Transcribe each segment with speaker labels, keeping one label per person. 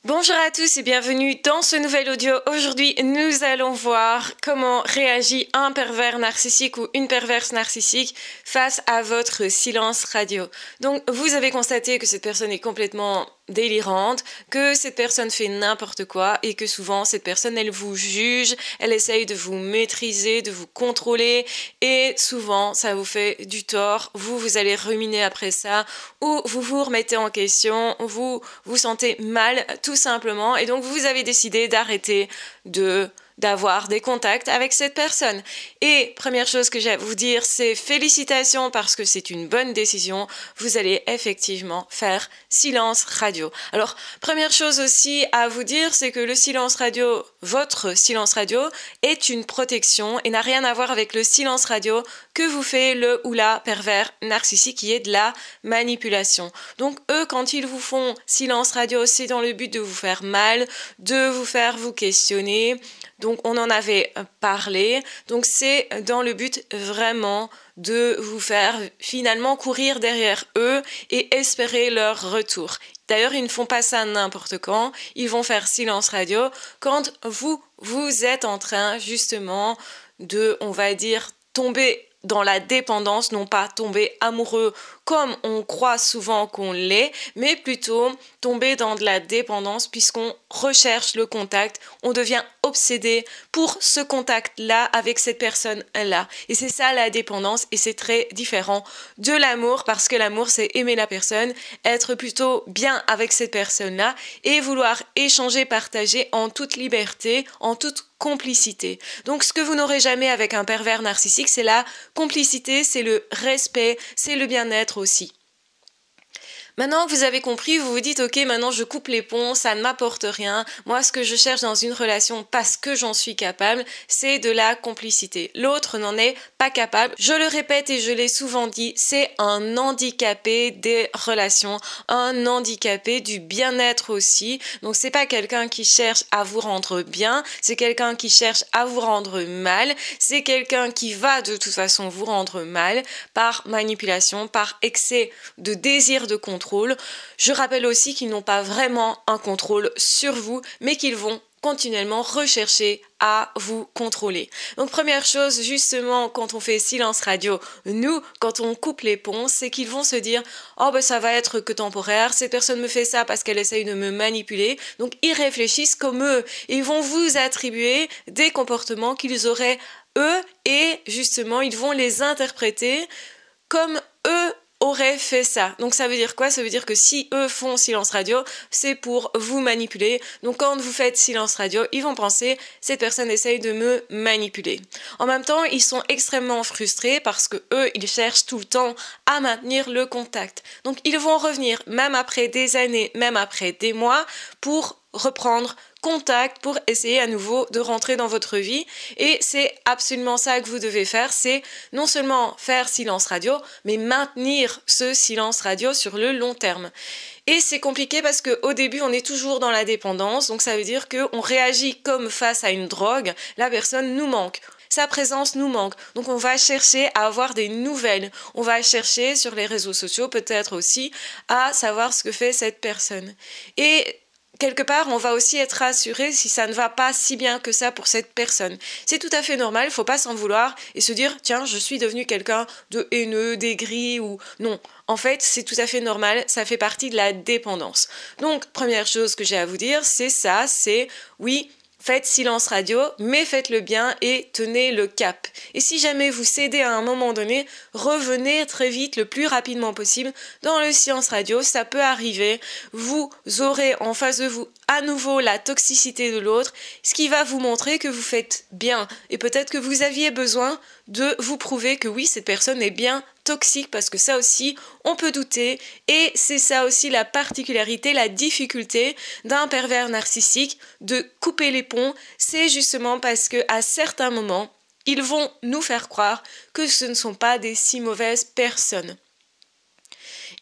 Speaker 1: Bonjour à tous et bienvenue dans ce nouvel audio. Aujourd'hui, nous allons voir comment réagit un pervers narcissique ou une perverse narcissique face à votre silence radio. Donc, vous avez constaté que cette personne est complètement délirante, que cette personne fait n'importe quoi et que souvent cette personne, elle vous juge, elle essaye de vous maîtriser, de vous contrôler et souvent ça vous fait du tort. Vous allez ruminer après ça ou vous vous remettez en question, vous vous sentez mal tout simplement et donc vous avez décidé d'arrêter d'avoir des contacts avec cette personne. Et première chose que j'ai à vous dire, c'est félicitations parce que c'est une bonne décision. Vous allez effectivement faire silence radio. Alors, première chose aussi à vous dire, c'est que le silence radio, votre silence radio, est une protection et n'a rien à voir avec le silence radio que vous fait le ou la pervers narcissique qui est de la manipulation. Donc, eux, quand ils vous font silence radio, c'est dans le but de vous faire mal, de vous faire vous questionner. Donc, on en avait parlé. Donc, c'est dans le but vraiment de vous faire finalement courir derrière eux et espérer leur retour. D'ailleurs, ils ne font pas ça n'importe quand. Ils vont faire silence radio quand vous êtes en train justement de, on va dire, tomber dans la dépendance, non pas tomber amoureux comme on croit souvent qu'on l'est, mais plutôt tomber dans de la dépendance puisqu'on recherche le contact, on devient obsédé pour ce contact-là avec cette personne-là. Et c'est ça la dépendance et c'est très différent de l'amour parce que l'amour c'est aimer la personne, être plutôt bien avec cette personne-là et vouloir échanger, partager en toute liberté, en toute complicité. Donc ce que vous n'aurez jamais avec un pervers narcissique, c'est la complicité, c'est le respect, c'est le bien-être aussi. Maintenant que vous avez compris, vous vous dites ok, maintenant je coupe les ponts, ça ne m'apporte rien. Moi, ce que je cherche dans une relation parce que j'en suis capable, c'est de la complicité. L'autre n'en est pas capable. Je le répète et je l'ai souvent dit, c'est un handicapé des relations, un handicapé du bien-être aussi. Donc c'est pas quelqu'un qui cherche à vous rendre bien, c'est quelqu'un qui cherche à vous rendre mal, c'est quelqu'un qui va de toute façon vous rendre mal par manipulation, par excès de désir de contrôle. Je rappelle aussi qu'ils n'ont pas vraiment un contrôle sur vous, mais qu'ils vont continuellement rechercher à vous contrôler. Donc première chose, justement, quand on fait silence radio, nous, quand on coupe les ponts, c'est qu'ils vont se dire « Oh ben ça va être que temporaire, cette personne me fait ça parce qu'elle essaye de me manipuler. » Donc ils réfléchissent comme eux. Ils vont vous attribuer des comportements qu'ils auraient eux et justement, ils vont les interpréter comme eux auraient fait ça. Donc ça veut dire quoi? Ça veut dire que si eux font silence radio, c'est pour vous manipuler. Donc quand vous faites silence radio, ils vont penser cette personne essaye de me manipuler. En même temps, ils sont extrêmement frustrés parce que eux, ils cherchent tout le temps à maintenir le contact. Donc ils vont revenir même après des années, même après des mois pour reprendre contact pour essayer à nouveau de rentrer dans votre vie et c'est absolument ça que vous devez faire, c'est non seulement faire silence radio mais maintenir ce silence radio sur le long terme. Et c'est compliqué parce qu'au début on est toujours dans la dépendance, donc ça veut dire qu'on réagit comme face à une drogue, la personne nous manque. Sa présence nous manque. Donc on va chercher à avoir des nouvelles. On va chercher sur les réseaux sociaux peut-être aussi à savoir ce que fait cette personne. Et quelque part, on va aussi être rassuré si ça ne va pas si bien que ça pour cette personne. C'est tout à fait normal, il ne faut pas s'en vouloir et se dire « Tiens, je suis devenu quelqu'un de haineux, d'aigri ou... » Non, en fait, c'est tout à fait normal, ça fait partie de la dépendance. Donc, première chose que j'ai à vous dire, c'est ça, c'est oui, faites silence radio, mais faites-le bien et tenez le cap. Et si jamais vous cédez à un moment donné, revenez très vite, le plus rapidement possible, dans le silence radio. Ça peut arriver. Vous aurez en face de vous à nouveau la toxicité de l'autre, ce qui va vous montrer que vous faites bien. Et peut-être que vous aviez besoin de vous prouver que oui, cette personne est bien toxique, parce que ça aussi, on peut douter. Et c'est ça aussi la particularité, la difficulté d'un pervers narcissique, de couper les ponts. C'est justement parce que à certains moments, ils vont nous faire croire que ce ne sont pas des si mauvaises personnes.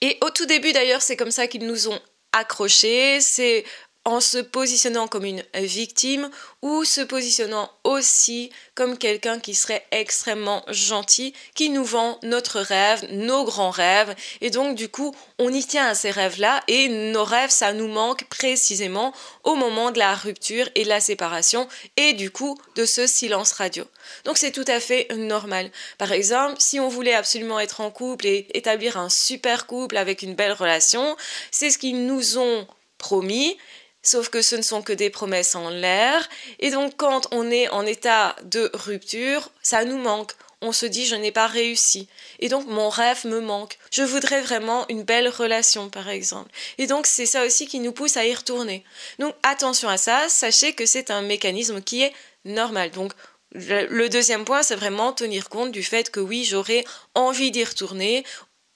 Speaker 1: Et au tout début d'ailleurs, c'est comme ça qu'ils nous ont accrochés, c'est en se positionnant comme une victime ou se positionnant aussi comme quelqu'un qui serait extrêmement gentil, qui nous vend notre rêve, nos grands rêves, et donc du coup on y tient à ces rêves-là et nos rêves ça nous manque précisément au moment de la rupture et de la séparation et du coup de ce silence radio. Donc c'est tout à fait normal. Par exemple, si on voulait absolument être en couple et établir un super couple avec une belle relation, c'est ce qu'ils nous ont promis, sauf que ce ne sont que des promesses en l'air, et donc quand on est en état de rupture, ça nous manque. On se dit je n'ai pas réussi, et donc mon rêve me manque. Je voudrais vraiment une belle relation par exemple. Et donc c'est ça aussi qui nous pousse à y retourner. Donc attention à ça, sachez que c'est un mécanisme qui est normal. Donc le deuxième point, c'est vraiment tenir compte du fait que oui, j'aurais envie d'y retourner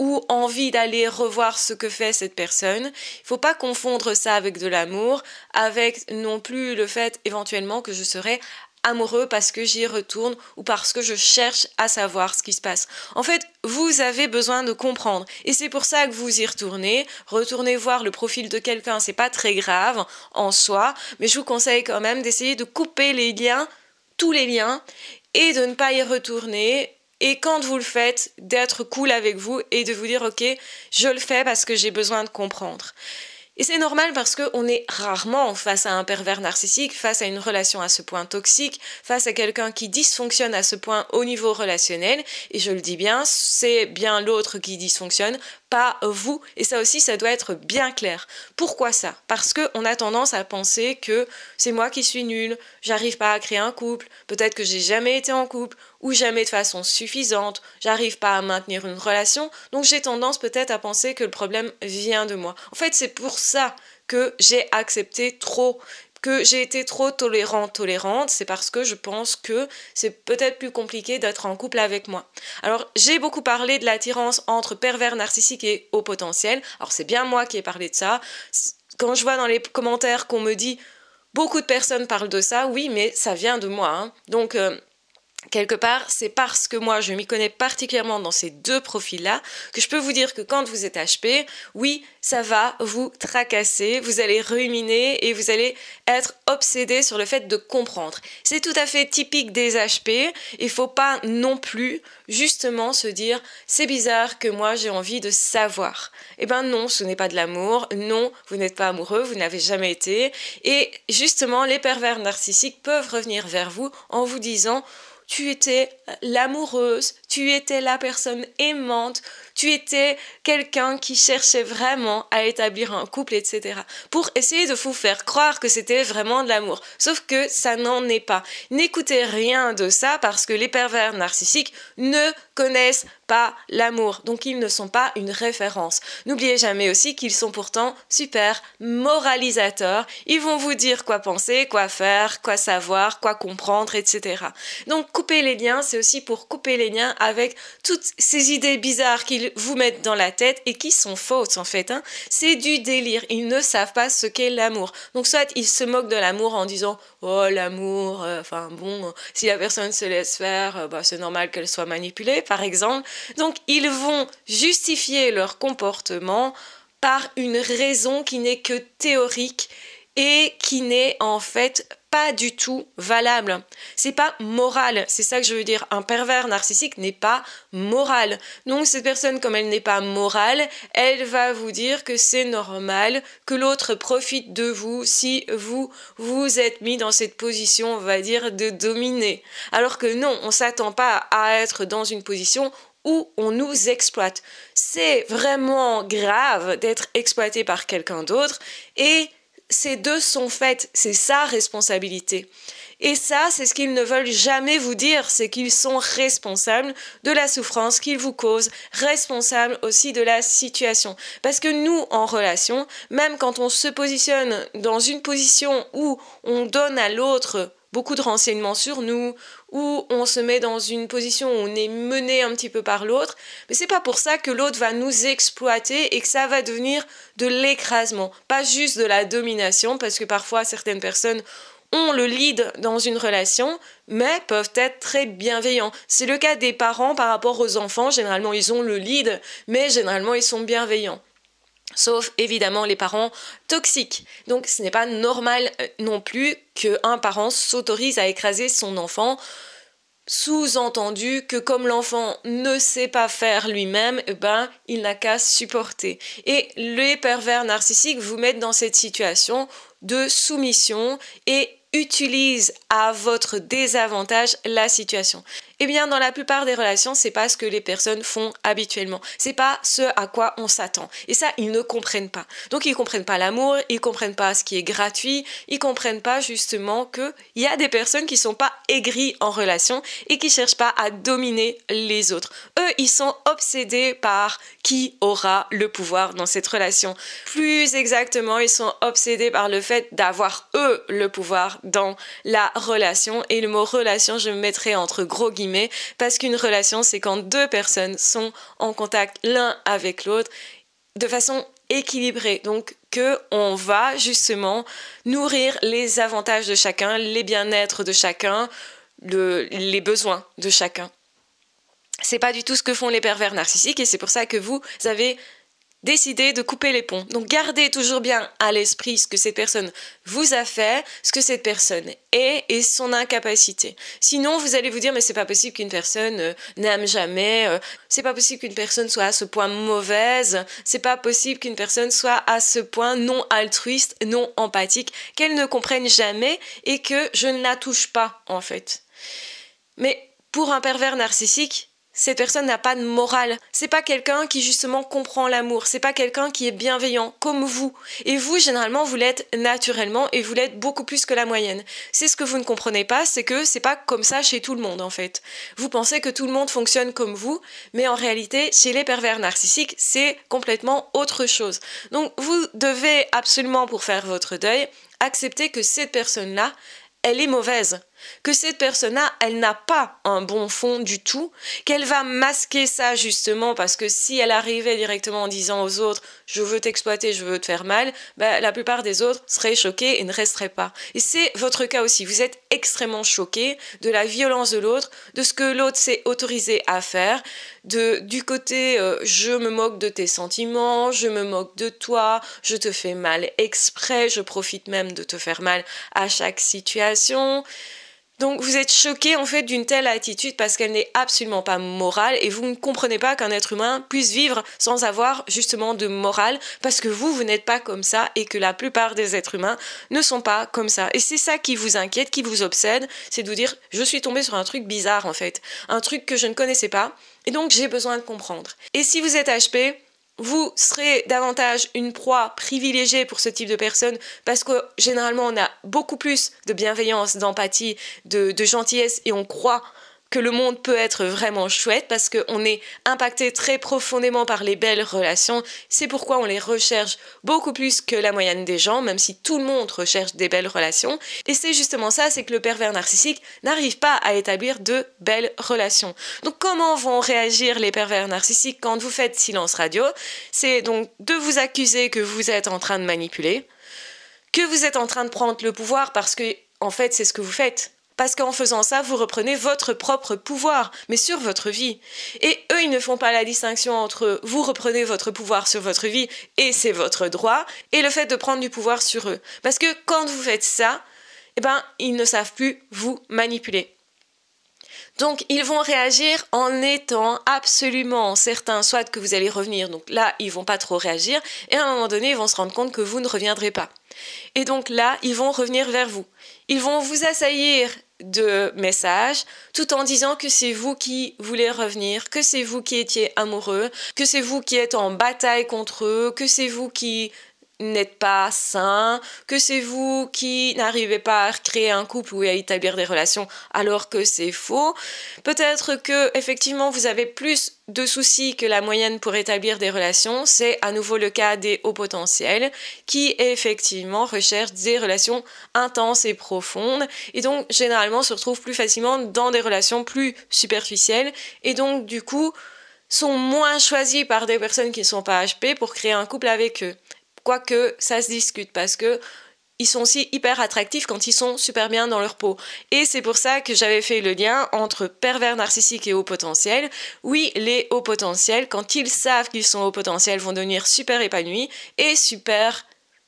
Speaker 1: ou envie d'aller revoir ce que fait cette personne. Il ne faut pas confondre ça avec de l'amour, avec non plus le fait éventuellement que je serais amoureux parce que j'y retourne ou parce que je cherche à savoir ce qui se passe. En fait, vous avez besoin de comprendre et c'est pour ça que vous y retournez. Retournez voir le profil de quelqu'un, c'est pas très grave en soi, mais je vous conseille quand même d'essayer de couper les liens, tous les liens, et de ne pas y retourner. Et quand vous le faites, d'être cool avec vous et de vous dire « Ok, je le fais parce que j'ai besoin de comprendre ». Et c'est normal parce qu'on est rarement face à un pervers narcissique, face à une relation à ce point toxique, face à quelqu'un qui dysfonctionne à ce point au niveau relationnel. Et je le dis bien, c'est bien l'autre qui dysfonctionne, pas vous. Et ça aussi, ça doit être bien clair. Pourquoi ça? Parce qu'on a tendance à penser que c'est moi qui suis nulle, j'arrive pas à créer un couple, peut-être que j'ai jamais été en couple, ou jamais de façon suffisante, j'arrive pas à maintenir une relation, donc j'ai tendance peut-être à penser que le problème vient de moi. En fait, c'est pour ça que j'ai accepté trop, que j'ai été trop tolérante, c'est parce que je pense que c'est peut-être plus compliqué d'être en couple avec moi. Alors, j'ai beaucoup parlé de l'attirance entre pervers narcissique et haut potentiel, alors c'est bien moi qui ai parlé de ça. Quand je vois dans les commentaires qu'on me dit « beaucoup de personnes parlent de ça », oui, mais ça vient de moi, hein. Donc, quelque part, c'est parce que moi, je m'y connais particulièrement dans ces deux profils-là que je peux vous dire que quand vous êtes HP, oui, ça va vous tracasser, vous allez ruminer et vous allez être obsédé sur le fait de comprendre. C'est tout à fait typique des HP. Il ne faut pas non plus justement se dire « c'est bizarre que moi, j'ai envie de savoir ». Eh bien non, ce n'est pas de l'amour. Non, vous n'êtes pas amoureux, vous n'avez jamais été. Et justement, les pervers narcissiques peuvent revenir vers vous en vous disant « tu étais l'amoureuse, tu étais la personne aimante, tu étais quelqu'un qui cherchait vraiment à établir un couple, etc. » pour essayer de vous faire croire que c'était vraiment de l'amour. Sauf que ça n'en est pas. N'écoutez rien de ça parce que les pervers narcissiques ne connaissent pas l'amour. Donc ils ne sont pas une référence. N'oubliez jamais aussi qu'ils sont pourtant super moralisateurs. Ils vont vous dire quoi penser, quoi faire, quoi savoir, quoi comprendre, etc. Donc couper les liens, c'est aussi pour couper les liens avec toutes ces idées bizarres qu'ils vous mettent dans la tête et qui sont fausses en fait. C'est du délire. Ils ne savent pas ce qu'est l'amour. Donc soit ils se moquent de l'amour en disant « oh l'amour, si la personne se laisse faire, c'est normal qu'elle soit manipulée » par exemple. Donc ils vont justifier leur comportement par une raison qui n'est que théorique et qui n'est en fait pas du tout valable. C'est pas moral, c'est ça que je veux dire. Un pervers narcissique n'est pas moral. Donc cette personne, comme elle n'est pas morale, elle va vous dire que c'est normal que l'autre profite de vous si vous vous êtes mis dans cette position, on va dire, de dominer. Alors que non, on s'attend pas à être dans une position où on nous exploite. C'est vraiment grave d'être exploité par quelqu'un d'autre et c'est de son fait, c'est sa responsabilité. Et ça, c'est ce qu'ils ne veulent jamais vous dire, c'est qu'ils sont responsables de la souffrance qu'ils vous causent, responsables aussi de la situation. Parce que nous, en relation, même quand on se positionne dans une position où on donne à l'autre beaucoup de renseignements sur nous, où on se met dans une position où on est mené un petit peu par l'autre, mais c'est pas pour ça que l'autre va nous exploiter et que ça va devenir de l'écrasement, pas juste de la domination, parce que parfois certaines personnes ont le lead dans une relation, mais peuvent être très bienveillants. C'est le cas des parents par rapport aux enfants, généralement ils ont le lead, mais généralement ils sont bienveillants. Sauf évidemment les parents toxiques. Donc ce n'est pas normal non plus qu'un parent s'autorise à écraser son enfant. Sous-entendu que comme l'enfant ne sait pas faire lui-même, il n'a qu'à supporter. Et les pervers narcissiques vous mettent dans cette situation de soumission et utilisent à votre désavantage la situation. Eh bien, dans la plupart des relations, c'est pas ce que les personnes font habituellement. C'est pas ce à quoi on s'attend. Et ça, ils ne comprennent pas. Donc, ils comprennent pas l'amour, ils comprennent pas ce qui est gratuit, ils comprennent pas justement que il y a des personnes qui sont pas aigries en relation et qui cherchent pas à dominer les autres. Eux, ils sont obsédés par qui aura le pouvoir dans cette relation. Plus exactement, ils sont obsédés par le fait d'avoir eux le pouvoir dans la relation. Et le mot relation, je me mettrai entre gros guillemets, parce qu'une relation, c'est quand deux personnes sont en contact l'un avec l'autre de façon équilibrée. Donc, qu'on va justement nourrir les avantages de chacun, les bien-être de chacun, les besoins de chacun. C'est pas du tout ce que font les pervers narcissiques et c'est pour ça que vous avez décidez de couper les ponts. Donc gardez toujours bien à l'esprit ce que cette personne vous a fait, ce que cette personne est et son incapacité. Sinon, vous allez vous dire mais c'est pas possible qu'une personne n'aime jamais, c'est pas possible qu'une personne soit à ce point mauvaise, c'est pas possible qu'une personne soit à ce point non altruiste, non empathique, qu'elle ne comprenne jamais et que je ne la touche pas en fait. Mais pour un pervers narcissique, cette personne n'a pas de morale. C'est pas quelqu'un qui justement comprend l'amour. C'est pas quelqu'un qui est bienveillant comme vous. Et vous, généralement, vous l'êtes naturellement et vous l'êtes beaucoup plus que la moyenne. C'est ce que vous ne comprenez pas, c'est que c'est pas comme ça chez tout le monde en fait. Vous pensez que tout le monde fonctionne comme vous, mais en réalité, chez les pervers narcissiques, c'est complètement autre chose. Donc, vous devez absolument, pour faire votre deuil, accepter que cette personne-là, elle est mauvaise, que cette personne-là, elle n'a pas un bon fond du tout, qu'elle va masquer ça justement parce que si elle arrivait directement en disant aux autres « je veux t'exploiter, je veux te faire mal », la plupart des autres seraient choqués et ne resteraient pas. Et c'est votre cas aussi, vous êtes extrêmement choqués de la violence de l'autre, de ce que l'autre s'est autorisé à faire, du côté je me moque de tes sentiments, je me moque de toi, je te fais mal exprès, je profite même de te faire mal à chaque situation. Donc vous êtes choqué en fait d'une telle attitude parce qu'elle n'est absolument pas morale et vous ne comprenez pas qu'un être humain puisse vivre sans avoir justement de morale parce que vous n'êtes pas comme ça et que la plupart des êtres humains ne sont pas comme ça. Et c'est ça qui vous inquiète, qui vous obsède, c'est de vous dire je suis tombée sur un truc bizarre en fait, un truc que je ne connaissais pas et donc j'ai besoin de comprendre. Et si vous êtes HP, vous serez davantage une proie privilégiée pour ce type de personnes parce que généralement on a beaucoup plus de bienveillance, d'empathie, de gentillesse et on croit que le monde peut être vraiment chouette parce qu'on est impacté très profondément par les belles relations. C'est pourquoi on les recherche beaucoup plus que la moyenne des gens, même si tout le monde recherche des belles relations. Et c'est justement ça, c'est que le pervers narcissique n'arrive pas à établir de belles relations. Donc comment vont réagir les pervers narcissiques quand vous faites silence radio? C'est donc de vous accuser que vous êtes en train de manipuler, que vous êtes en train de prendre le pouvoir parce que, en fait, c'est ce que vous faites. Parce qu'en faisant ça, vous reprenez votre propre pouvoir, mais sur votre vie. Et eux, ils ne font pas la distinction entre vous reprenez votre pouvoir sur votre vie et c'est votre droit, et le fait de prendre du pouvoir sur eux. Parce que quand vous faites ça, ils ne savent plus vous manipuler. Donc, ils vont réagir en étant absolument certains, soit que vous allez revenir, donc là, ils vont pas trop réagir, et à un moment donné, ils vont se rendre compte que vous ne reviendrez pas. Et donc là, ils vont revenir vers vous. Ils vont vous assaillir de messages, tout en disant que c'est vous qui voulez revenir, que c'est vous qui étiez amoureux, que c'est vous qui êtes en bataille contre eux, que c'est vous qui n'êtes pas sain, que c'est vous qui n'arrivez pas à créer un couple ou à établir des relations alors que c'est faux. Peut-être que effectivement vous avez plus de soucis que la moyenne pour établir des relations. C'est à nouveau le cas des hauts potentiels qui effectivement recherchent des relations intenses et profondes et donc généralement se retrouvent plus facilement dans des relations plus superficielles et donc du coup sont moins choisis par des personnes qui ne sont pas HP pour créer un couple avec eux. Quoique ça se discute parce que ils sont aussi hyper attractifs quand ils sont super bien dans leur peau. Et c'est pour ça que j'avais fait le lien entre pervers narcissiques et haut potentiel. Oui, les hauts potentiels, quand ils savent qu'ils sont hauts potentiels, vont devenir super épanouis et super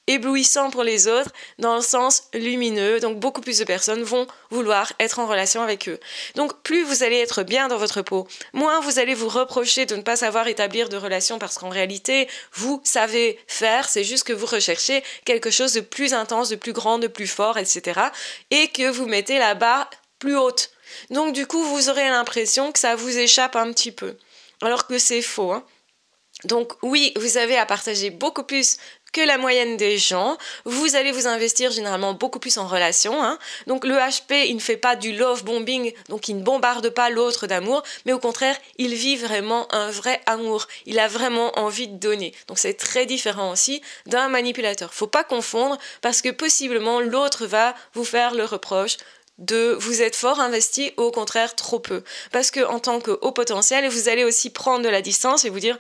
Speaker 1: éblouissants pour les autres, dans le sens lumineux. Donc beaucoup plus de personnes vont vouloir être en relation avec eux. Donc plus vous allez être bien dans votre peau, moins vous allez vous reprocher de ne pas savoir établir de relations, parce qu'en réalité, vous savez faire, c'est juste que vous recherchez quelque chose de plus intense, de plus grand, de plus fort, etc. Et que vous mettez la barre plus haute. Donc du coup, vous aurez l'impression que ça vous échappe un petit peu. Alors que c'est faux, hein. Donc oui, vous avez à partager beaucoup plus que la moyenne des gens, vous allez vous investir généralement beaucoup plus en relation, hein. Donc le HP, il ne fait pas du love bombing, donc il ne bombarde pas l'autre d'amour, mais au contraire, il vit vraiment un vrai amour, il a vraiment envie de donner. Donc c'est très différent aussi d'un manipulateur. Faut pas confondre, parce que possiblement l'autre va vous faire le reproche de vous êtes fort investi ou au contraire trop peu. Parce que en tant que haut potentiel, vous allez aussi prendre de la distance et vous dire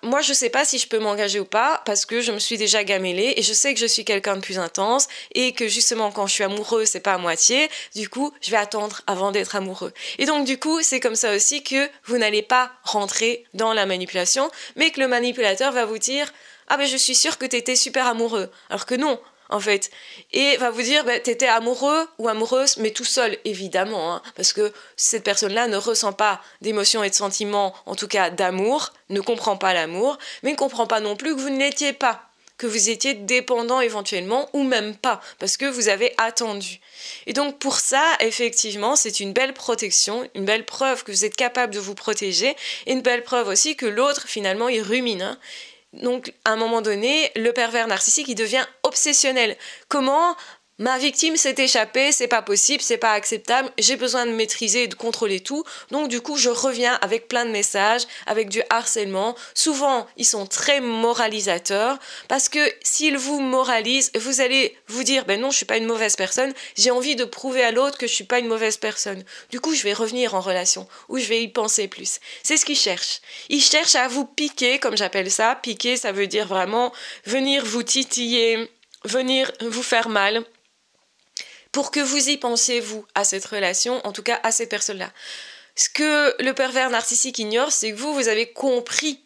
Speaker 1: moi je sais pas si je peux m'engager ou pas, parce que je me suis déjà gamellée et je sais que je suis quelqu'un de plus intense et que justement quand je suis amoureux c'est pas à moitié, du coup je vais attendre avant d'être amoureux. Et donc du coup c'est comme ça aussi que vous n'allez pas rentrer dans la manipulation, mais que le manipulateur va vous dire je suis sûre que t'étais super amoureux, alors que non en fait, et va vous dire t'étais amoureux ou amoureuse, mais tout seul évidemment, hein, parce que cette personne-là ne ressent pas d'émotions et de sentiments, en tout cas d'amour, ne comprend pas l'amour, mais ne comprend pas non plus que vous ne l'étiez pas, que vous étiez dépendant éventuellement, ou même pas, parce que vous avez attendu. Et donc pour ça, effectivement, c'est une belle protection, une belle preuve que vous êtes capable de vous protéger, et une belle preuve aussi que l'autre, finalement, il rumine, hein. Donc, à un moment donné, le pervers narcissique, il devient obsessionnel. Comment ma victime s'est échappée, c'est pas possible, c'est pas acceptable, j'ai besoin de maîtriser et de contrôler tout. Donc, du coup, je reviens avec plein de messages, avec du harcèlement. Souvent, ils sont très moralisateurs, parce que s'ils vous moralisent, vous allez vous dire, non, je suis pas une mauvaise personne, j'ai envie de prouver à l'autre que je suis pas une mauvaise personne. Du coup, je vais revenir en relation, ou je vais y penser plus. C'est ce qu'ils cherchent. Ils cherchent à vous piquer, comme j'appelle ça. Piquer, ça veut dire vraiment venir vous titiller, venir vous faire mal, pour que vous y pensiez, vous, à cette relation, en tout cas à cette personne-là. Ce que le pervers narcissique ignore, c'est que vous avez compris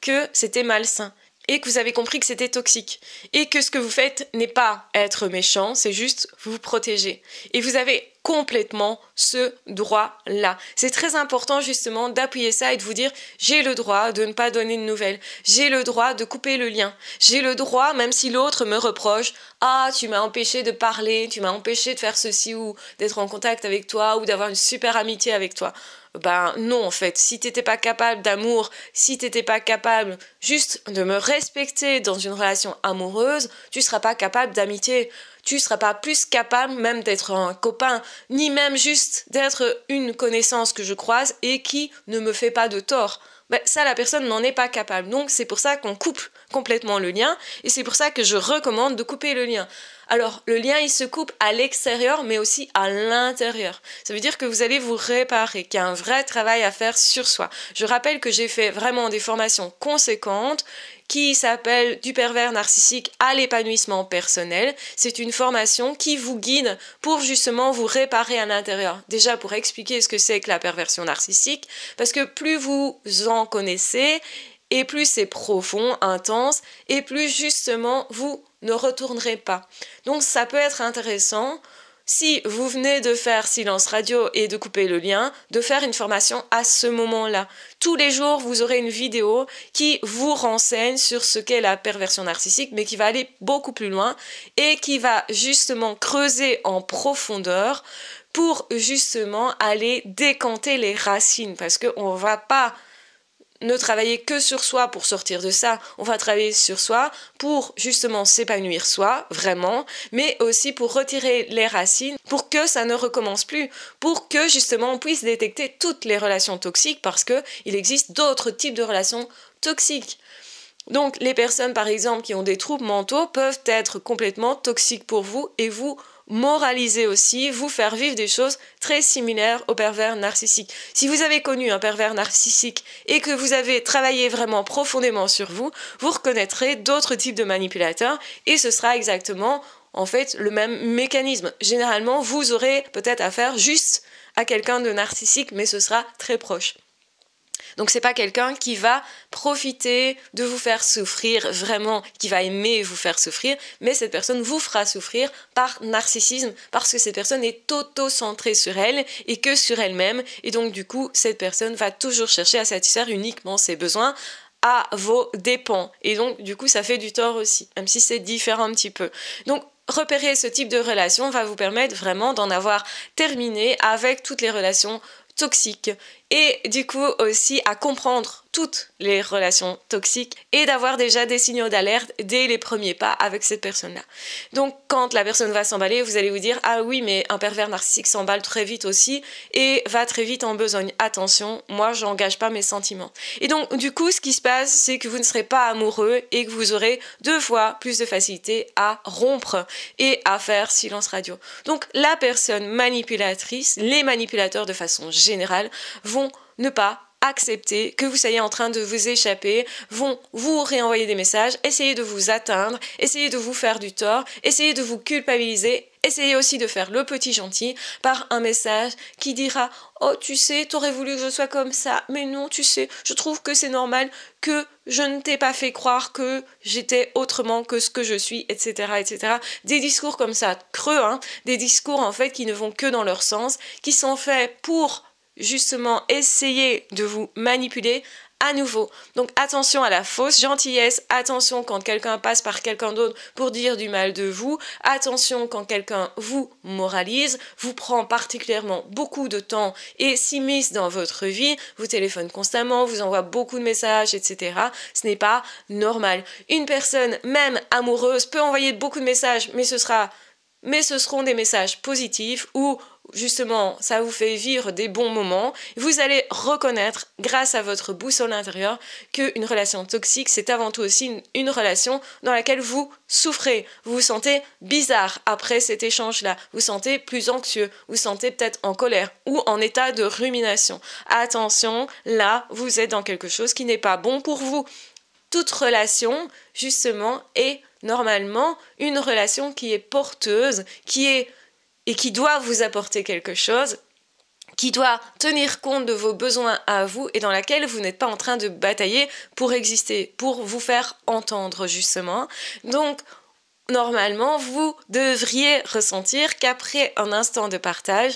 Speaker 1: que c'était malsain, et que vous avez compris que c'était toxique, et que ce que vous faites n'est pas être méchant, c'est juste vous protéger. Et vous avez complètement ce droit-là. C'est très important justement d'appuyer ça et de vous dire j'ai le droit de ne pas donner de nouvelles, j'ai le droit de couper le lien, j'ai le droit, même si l'autre me reproche tu m'as empêché de parler, tu m'as empêché de faire ceci ou d'être en contact avec toi ou d'avoir une super amitié avec toi. Non en fait, si t'étais pas capable d'amour, si t'étais pas capable juste de me respecter dans une relation amoureuse, tu seras pas capable d'amitié. Tu seras pas plus capable même d'être un copain, ni même juste d'être une connaissance que je croise et qui ne me fait pas de tort. Ça, la personne n'en est pas capable. Donc, c'est pour ça qu'on coupe complètement le lien et c'est pour ça que je recommande de couper le lien. Alors, le lien, il se coupe à l'extérieur, mais aussi à l'intérieur. Ça veut dire que vous allez vous réparer, qu'il y a un vrai travail à faire sur soi. Je rappelle que j'ai fait vraiment des formations conséquentes qui s'appelle du pervers narcissique à l'épanouissement personnel. C'est une formation qui vous guide pour justement vous réparer à l'intérieur. Déjà pour expliquer ce que c'est que la perversion narcissique, parce que plus vous en connaissez, et plus c'est profond, intense, et plus justement vous ne retournerez pas. Donc ça peut être intéressant, si vous venez de faire silence radio et de couper le lien, de faire une formation à ce moment-là. Tous les jours, vous aurez une vidéo qui vous renseigne sur ce qu'est la perversion narcissique, mais qui va aller beaucoup plus loin et qui va justement creuser en profondeur pour justement aller décanter les racines, parce qu'on ne va pas ne travailler que sur soi pour sortir de ça, on va travailler sur soi pour justement s'épanouir soi, vraiment, mais aussi pour retirer les racines, pour que ça ne recommence plus, pour que justement on puisse détecter toutes les relations toxiques, parce qu'il existe d'autres types de relations toxiques. Donc les personnes par exemple qui ont des troubles mentaux peuvent être complètement toxiques pour vous et vous moraliser aussi, vous faire vivre des choses très similaires au pervers narcissique. Si vous avez connu un pervers narcissique et que vous avez travaillé vraiment profondément sur vous, vous reconnaîtrez d'autres types de manipulateurs et ce sera exactement en fait le même mécanisme. Généralement, vous aurez peut-être affaire juste à quelqu'un de narcissique, mais ce sera très proche. Donc c'est pas quelqu'un qui va profiter de vous faire souffrir vraiment, qui va aimer vous faire souffrir, mais cette personne vous fera souffrir par narcissisme parce que cette personne est auto-centrée sur elle et que sur elle-même et donc du coup cette personne va toujours chercher à satisfaire uniquement ses besoins à vos dépens et donc du coup ça fait du tort aussi, même si c'est différent un petit peu. Donc repérer ce type de relation va vous permettre vraiment d'en avoir terminé avec toutes les relations toxiques et du coup aussi à comprendre toutes les relations toxiques et d'avoir déjà des signaux d'alerte dès les premiers pas avec cette personne-là. Donc quand la personne va s'emballer, vous allez vous dire « Ah oui, mais un pervers narcissique s'emballe très vite aussi et va très vite en besogne. Attention, moi j'engage pas mes sentiments. » Et donc du coup, ce qui se passe, c'est que vous ne serez pas amoureux et que vous aurez 2 fois plus de facilité à rompre et à faire silence radio. Donc la personne manipulatrice, les manipulateurs de façon générale, vont ne pas accepter que vous soyez en train de vous échapper, vont vous réenvoyer des messages, essayer de vous atteindre, essayer de vous faire du tort, essayer de vous culpabiliser, essayer aussi de faire le petit gentil par un message qui dira « Oh, tu sais, t'aurais voulu que je sois comme ça, mais non, tu sais, je trouve que c'est normal que je ne t'ai pas fait croire que j'étais autrement que ce que je suis, etc. etc. » Des discours comme ça, creux, hein, des discours en fait qui ne vont que dans leur sens, qui sont faits pour justement essayer de vous manipuler à nouveau. Donc attention à la fausse gentillesse, attention quand quelqu'un passe par quelqu'un d'autre pour dire du mal de vous, attention quand quelqu'un vous moralise, vous prend particulièrement beaucoup de temps et s'immisce dans votre vie, vous téléphone constamment, vous envoie beaucoup de messages, etc. Ce n'est pas normal. Une personne, même amoureuse, peut envoyer beaucoup de messages, mais ce seront des messages positifs ou justement, ça vous fait vivre des bons moments. Vous allez reconnaître, grâce à votre boussole intérieure, qu'une relation toxique, c'est avant tout aussi une relation dans laquelle vous souffrez. Vous vous sentez bizarre après cet échange-là. Vous vous sentez plus anxieux. Vous vous sentez peut-être en colère ou en état de rumination. Attention, là, vous êtes dans quelque chose qui n'est pas bon pour vous. Toute relation, justement, est normalement une relation qui est porteuse, et qui doit vous apporter quelque chose, qui doit tenir compte de vos besoins à vous et dans laquelle vous n'êtes pas en train de batailler pour exister, pour vous faire entendre justement. Donc, normalement, vous devriez ressentir qu'après un instant de partage,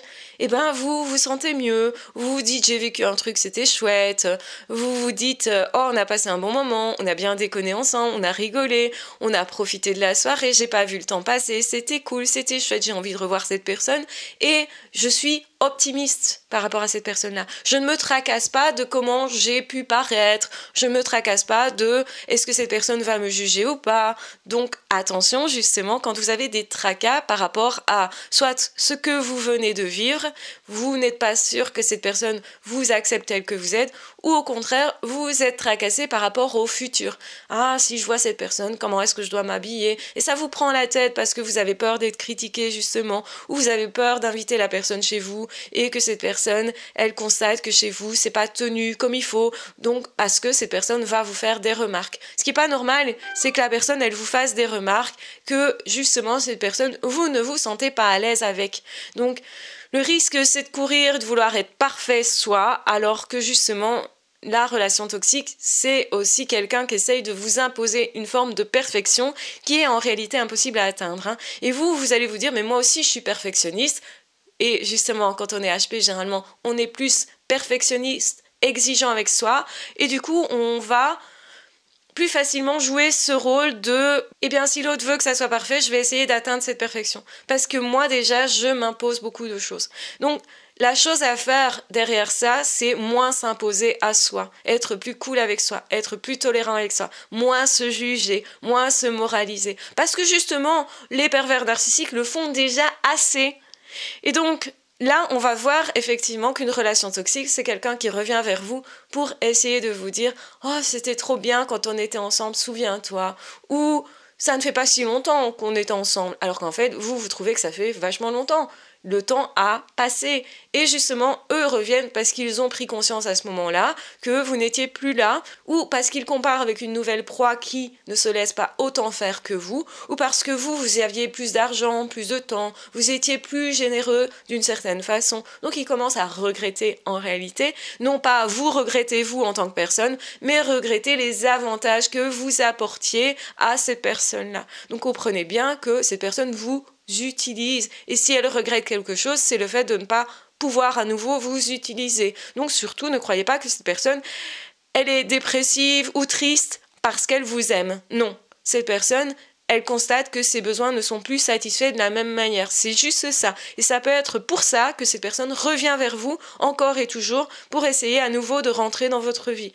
Speaker 1: vous vous sentez mieux, vous vous dites j'ai vécu un truc, c'était chouette, vous vous dites oh on a passé un bon moment, on a bien déconné ensemble, on a rigolé, on a profité de la soirée, j'ai pas vu le temps passer, c'était cool, c'était chouette, j'ai envie de revoir cette personne et je suis optimiste par rapport à cette personne-là. Je ne me tracasse pas de comment j'ai pu paraître, je ne me tracasse pas de est-ce que cette personne va me juger ou pas. Donc attention justement quand vous avez des tracas par rapport à soit ce que vous venez de vivre, vous n'êtes pas sûr que cette personne vous accepte tel que vous êtes ou au contraire vous êtes tracassé par rapport au futur. Ah si je vois cette personne, comment est-ce que je dois m'habiller? Et ça vous prend la tête parce que vous avez peur d'être critiqué justement ou vous avez peur d'inviter la personne chez vous et que cette personne, elle constate que chez vous, c'est pas tenu comme il faut, donc parce que cette personne va vous faire des remarques. Ce qui est pas normal, c'est que la personne, elle vous fasse des remarques que, justement, cette personne, vous ne vous sentez pas à l'aise avec. Donc, le risque, c'est de courir, de vouloir être parfait soi, alors que, justement, la relation toxique, c'est aussi quelqu'un qui essaye de vous imposer une forme de perfection qui est en réalité impossible à atteindre. Hein. Et vous allez vous dire, mais moi aussi, je suis perfectionniste. Et justement, quand on est HP, généralement, on est plus perfectionniste, exigeant avec soi. Et du coup, on va plus facilement jouer ce rôle de « Eh bien, si l'autre veut que ça soit parfait, je vais essayer d'atteindre cette perfection. » Parce que moi, déjà, je m'impose beaucoup de choses. Donc, la chose à faire derrière ça, c'est moins s'imposer à soi, être plus cool avec soi, être plus tolérant avec soi, moins se juger, moins se moraliser. Parce que justement, les pervers narcissiques le font déjà assez. Et donc, là, on va voir effectivement qu'une relation toxique, c'est quelqu'un qui revient vers vous pour essayer de vous dire « Oh, c'était trop bien quand on était ensemble, souviens-toi » ou « Ça ne fait pas si longtemps qu'on est ensemble », alors qu'en fait, vous trouvez que ça fait vachement longtemps. Le temps a passé. Et justement, eux reviennent parce qu'ils ont pris conscience à ce moment-là que vous n'étiez plus là, ou parce qu'ils comparent avec une nouvelle proie qui ne se laisse pas autant faire que vous, ou parce que vous aviez plus d'argent, plus de temps, vous étiez plus généreux d'une certaine façon. Donc ils commencent à regretter en réalité, non pas vous regrettez vous en tant que personne, mais regretter les avantages que vous apportiez à cette personne-là. Donc comprenez bien que cette personne vous utilise. Et si elle regrette quelque chose, c'est le fait de ne pas pouvoir à nouveau vous utiliser. Donc surtout, ne croyez pas que cette personne, elle est dépressive ou triste parce qu'elle vous aime. Non, cette personne, elle constate que ses besoins ne sont plus satisfaits de la même manière. C'est juste ça. Et ça peut être pour ça que cette personne revient vers vous encore et toujours pour essayer à nouveau de rentrer dans votre vie.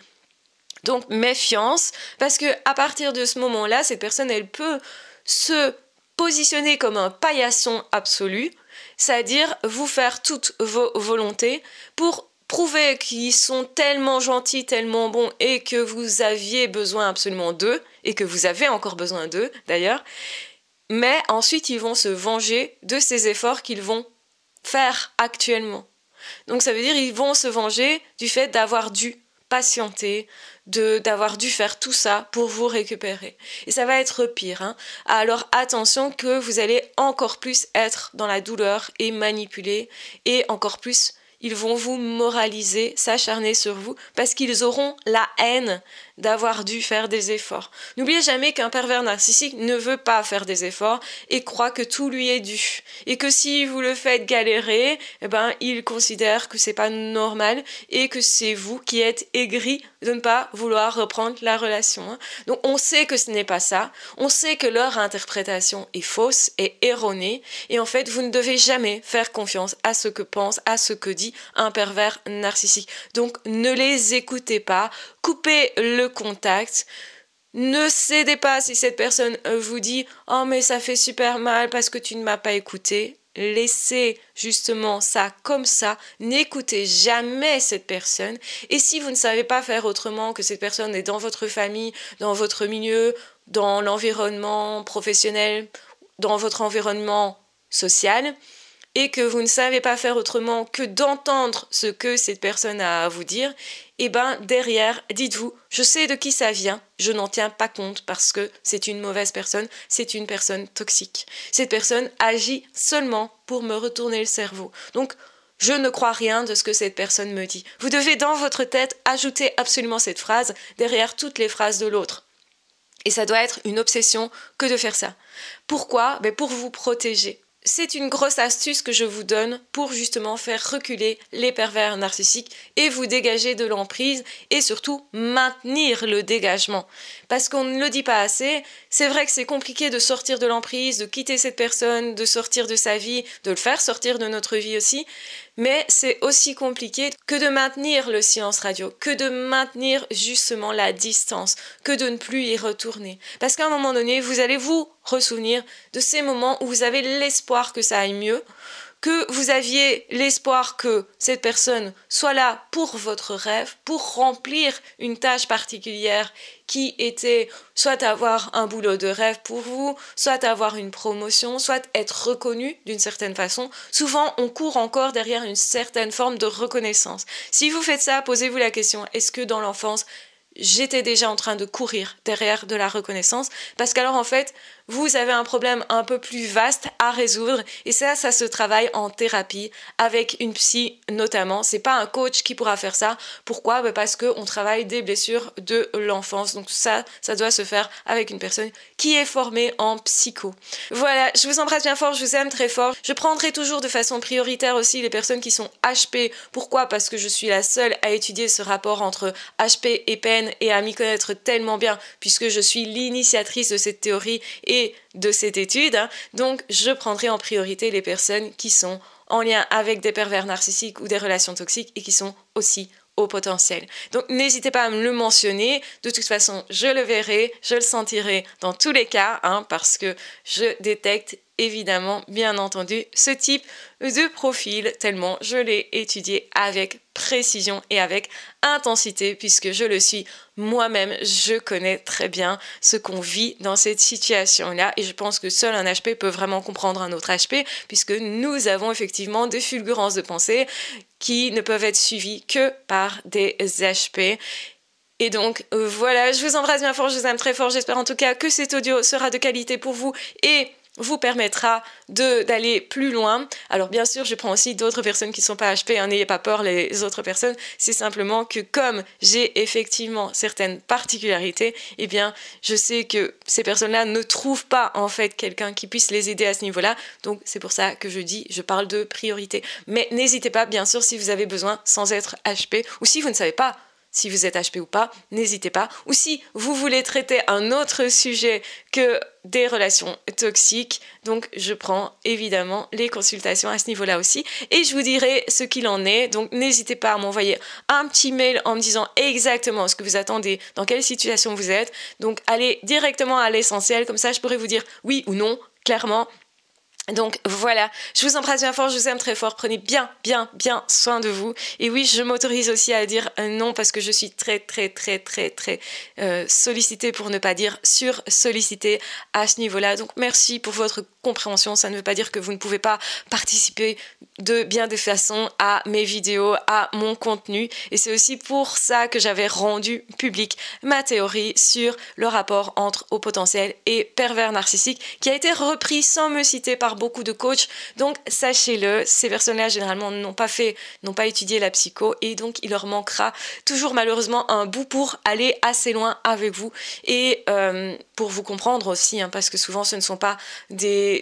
Speaker 1: Donc méfiance, parce que à partir de ce moment-là, cette personne, elle peut se positionner comme un paillasson absolu, c'est-à-dire vous faire toutes vos volontés pour prouver qu'ils sont tellement gentils, tellement bons et que vous aviez besoin absolument d'eux, et que vous avez encore besoin d'eux d'ailleurs, mais ensuite ils vont se venger de ces efforts qu'ils vont faire actuellement. Donc ça veut dire qu'ils vont se venger du fait d'avoir dû patienter, d'avoir dû faire tout ça pour vous récupérer. Et ça va être pire. Hein. Alors attention que vous allez encore plus être dans la douleur et manipuler, et encore plus ils vont vous moraliser, s'acharner sur vous, parce qu'ils auront la haine d'avoir dû faire des efforts. N'oubliez jamais qu'un pervers narcissique ne veut pas faire des efforts et croit que tout lui est dû. Et que si vous le faites galérer, eh ben, il considère que c'est pas normal et que c'est vous qui êtes aigri de ne pas vouloir reprendre la relation. Donc on sait que ce n'est pas ça. On sait que leur interprétation est fausse et erronée. Et en fait, vous ne devez jamais faire confiance à ce que pense, à ce que dit un pervers narcissique. Donc ne les écoutez pas. Coupez le contact. Ne cédez pas si cette personne vous dit « Oh mais ça fait super mal parce que tu ne m'as pas écouté ». Laissez justement ça comme ça, n'écoutez jamais cette personne. Et si vous ne savez pas faire autrement, que cette personne est dans votre famille, dans votre milieu, dans l'environnement professionnel, dans votre environnement social, et que vous ne savez pas faire autrement que d'entendre ce que cette personne a à vous dire, et ben derrière, dites-vous, je sais de qui ça vient, je n'en tiens pas compte parce que c'est une mauvaise personne, c'est une personne toxique. Cette personne agit seulement pour me retourner le cerveau. Donc, je ne crois rien de ce que cette personne me dit. Vous devez dans votre tête ajouter absolument cette phrase derrière toutes les phrases de l'autre. Et ça doit être une obsession que de faire ça. Pourquoi ? Pour vous protéger. C'est une grosse astuce que je vous donne pour justement faire reculer les pervers narcissiques et vous dégager de l'emprise et surtout maintenir le dégagement. Parce qu'on ne le dit pas assez, c'est vrai que c'est compliqué de sortir de l'emprise, de quitter cette personne, de sortir de sa vie, de le faire sortir de notre vie aussi, mais c'est aussi compliqué que de maintenir le silence radio, que de maintenir justement la distance, que de ne plus y retourner. Parce qu'à un moment donné, vous allez vous ressouvenir de ces moments où vous avez l'espoir que ça aille mieux, que vous aviez l'espoir que cette personne soit là pour votre rêve, pour remplir une tâche particulière qui était soit avoir un boulot de rêve pour vous, soit avoir une promotion, soit être reconnu d'une certaine façon. Souvent, on court encore derrière une certaine forme de reconnaissance. Si vous faites ça, posez-vous la question, est-ce que dans l'enfance, j'étais déjà en train de courir derrière de la reconnaissance? Parce qu'alors, en fait, vous avez un problème un peu plus vaste à résoudre et ça se travaille en thérapie avec une psy notamment. C'est pas un coach qui pourra faire ça. Pourquoi ? Parce qu'on travaille des blessures de l'enfance. Donc ça doit se faire avec une personne qui est formée en psycho. Voilà, je vous embrasse bien fort, je vous aime très fort. Je prendrai toujours de façon prioritaire aussi les personnes qui sont HP. Pourquoi ? Parce que je suis la seule à étudier ce rapport entre HP et peine et à m'y connaître tellement bien puisque je suis l'initiatrice de cette théorie et de cette étude. Donc, je prendrai en priorité les personnes qui sont en lien avec des pervers narcissiques ou des relations toxiques et qui sont aussi au potentiel. Donc, n'hésitez pas à me le mentionner. De toute façon, je le verrai, je le sentirai dans tous les cas, parce que je détecte évidemment, bien entendu, ce type de profil, tellement je l'ai étudié avec précision et avec intensité, puisque je le suis moi-même, je connais très bien ce qu'on vit dans cette situation-là, et je pense que seul un HP peut vraiment comprendre un autre HP, puisque nous avons effectivement des fulgurances de pensée qui ne peuvent être suivies que par des HP. Et donc voilà, je vous embrasse bien fort, je vous aime très fort, j'espère en tout cas que cet audio sera de qualité pour vous et vous permettra d'aller plus loin. Alors bien sûr, je prends aussi d'autres personnes qui ne sont pas HP, hein, n'ayez pas peur les autres personnes, c'est simplement que comme j'ai effectivement certaines particularités, eh bien je sais que ces personnes-là ne trouvent pas en fait quelqu'un qui puisse les aider à ce niveau-là, donc c'est pour ça que je parle de priorité. Mais n'hésitez pas, bien sûr, si vous avez besoin sans être HP, ou si vous ne savez pas si vous êtes HP ou pas, n'hésitez pas. Ou si vous voulez traiter un autre sujet que des relations toxiques, donc je prends évidemment les consultations à ce niveau-là aussi. Et je vous dirai ce qu'il en est. Donc n'hésitez pas à m'envoyer un petit mail en me disant exactement ce que vous attendez, dans quelle situation vous êtes. Donc allez directement à l'essentiel, comme ça je pourrai vous dire oui ou non, clairement. Donc voilà, je vous embrasse bien fort, je vous aime très fort, prenez bien soin de vous. Et oui, je m'autorise aussi à dire non parce que je suis très sollicitée, pour ne pas dire sur-sollicitée à ce niveau-là. Donc merci pour votre compréhension, ça ne veut pas dire que vous ne pouvez pas participer de bien des façons à mes vidéos, à mon contenu. Et c'est aussi pour ça que j'avais rendu public ma théorie sur le rapport entre haut potentiel et pervers narcissique, qui a été repris sans me citer par beaucoup de coachs. Donc sachez-le, ces personnes-là généralement n'ont pas étudié la psycho, et donc il leur manquera toujours malheureusement un bout pour aller assez loin avec vous et pour vous comprendre aussi, hein, parce que souvent ce ne sont pas des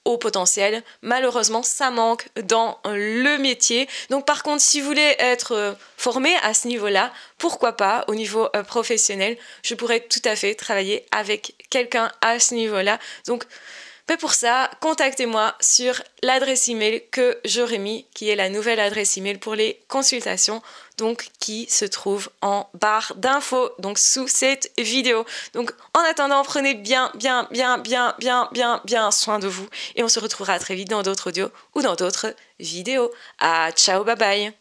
Speaker 1: hauts potentiels. Malheureusement, ça manque dans le métier. Donc par contre, si vous voulez être formé à ce niveau-là, pourquoi pas au niveau professionnel, je pourrais tout à fait travailler avec quelqu'un à ce niveau-là. Donc mais pour ça, contactez-moi sur l'adresse email que j'aurai mis, qui est la nouvelle adresse email pour les consultations, donc qui se trouve en barre d'infos, donc sous cette vidéo. Donc en attendant, prenez bien soin de vous, et on se retrouvera très vite dans d'autres audios ou dans d'autres vidéos. Ciao, bye bye.